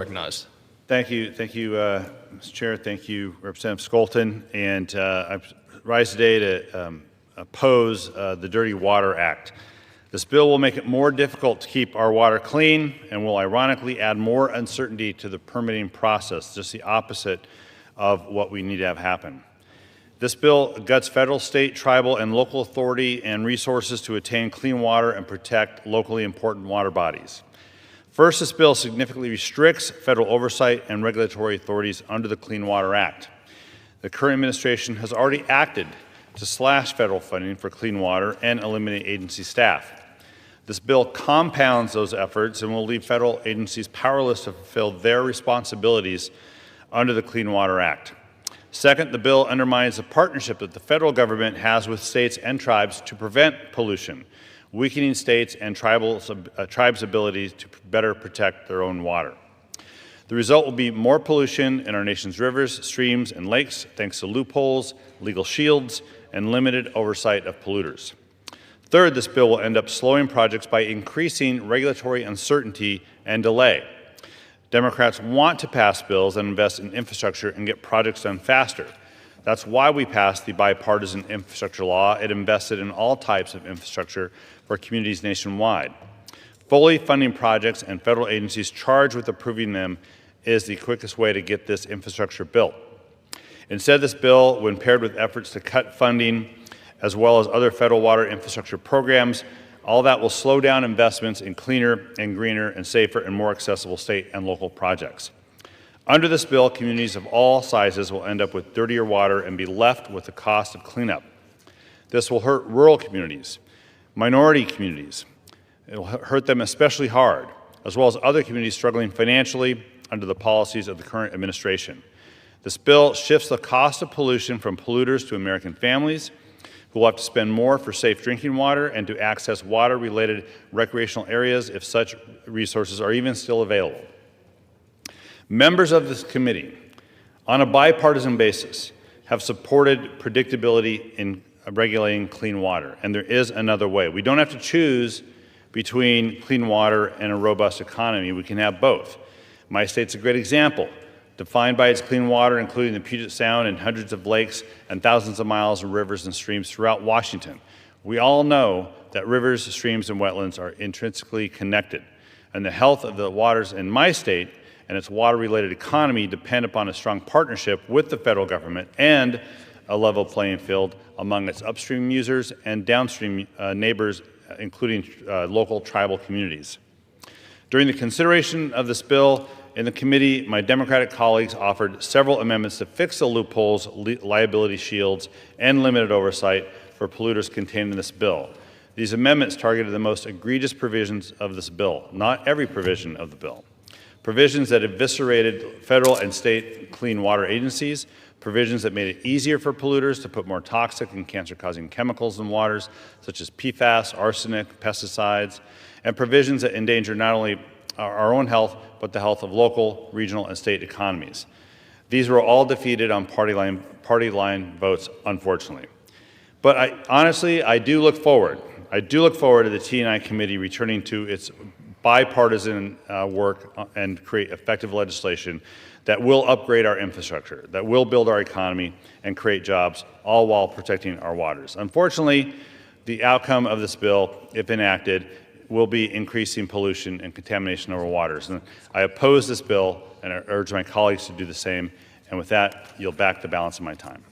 Recognized. Thank you, Mr. Chair. Thank you, Representative Skolton. And I rise today to oppose the Dirty Water Act. This bill will make it more difficult to keep our water clean and will ironically add more uncertainty to the permitting process, just the opposite of what we need to have happen. This bill guts federal, state, tribal, and local authority and resources to attain clean water and protect locally important water bodies. First, this bill significantly restricts federal oversight and regulatory authorities under the Clean Water Act. The current administration has already acted to slash federal funding for clean water and eliminate agency staff. This bill compounds those efforts and will leave federal agencies powerless to fulfill their responsibilities under the Clean Water Act. Second, the bill undermines the partnership that the federal government has with states and tribes to prevent pollution, weakening states and tribes' ability to better protect their own water. The result will be more pollution in our nation's rivers, streams, and lakes, thanks to loopholes, legal shields, and limited oversight of polluters. Third, this bill will end up slowing projects by increasing regulatory uncertainty and delay. Democrats want to pass bills and invest in infrastructure and get projects done faster. That's why we passed the bipartisan infrastructure law. It invested in all types of infrastructure for communities nationwide. Fully funding projects and federal agencies charged with approving them is the quickest way to get this infrastructure built. Instead, this bill, when paired with efforts to cut funding as well as other federal water infrastructure programs, all that will slow down investments in cleaner and greener and safer and more accessible state and local projects. Under this bill, communities of all sizes will end up with dirtier water and be left with the cost of cleanup. This will hurt rural communities, minority communities. It will hurt them especially hard, as well as other communities struggling financially under the policies of the current administration. This bill shifts the cost of pollution from polluters to American families, who will have to spend more for safe drinking water and to access water-related recreational areas if such resources are even still available. Members of this committee, on a bipartisan basis, have supported predictability in regulating clean water, and there is another way. We don't have to choose between clean water and a robust economy. We can have both. My state's a great example, defined by its clean water, including the Puget Sound and hundreds of lakes and thousands of miles of rivers and streams throughout Washington. We all know that rivers, streams, and wetlands are intrinsically connected, and the health of the waters in my state and its water-related economy depend upon a strong partnership with the federal government and a level playing field among its upstream users and downstream neighbors, including local tribal communities. During the consideration of this bill in the committee, my Democratic colleagues offered several amendments to fix the loopholes, liability shields, and limited oversight for polluters contained in this bill. These amendments targeted the most egregious provisions of this bill, not every provision of the bill. Provisions that eviscerated federal and state clean water agencies, provisions that made it easier for polluters to put more toxic and cancer-causing chemicals in waters, such as PFAS, arsenic, pesticides, and provisions that endanger not only our own health, but the health of local, regional, and state economies. These were all defeated on party line votes, unfortunately. But honestly, I do look forward to the T&I committee returning to its bipartisan work and create effective legislation that will upgrade our infrastructure, that will build our economy and create jobs, all while protecting our waters. Unfortunately, the outcome of this bill, if enacted, will be increasing pollution and contamination of our waters. And I oppose this bill, and I urge my colleagues to do the same. And with that, yield back the balance of my time.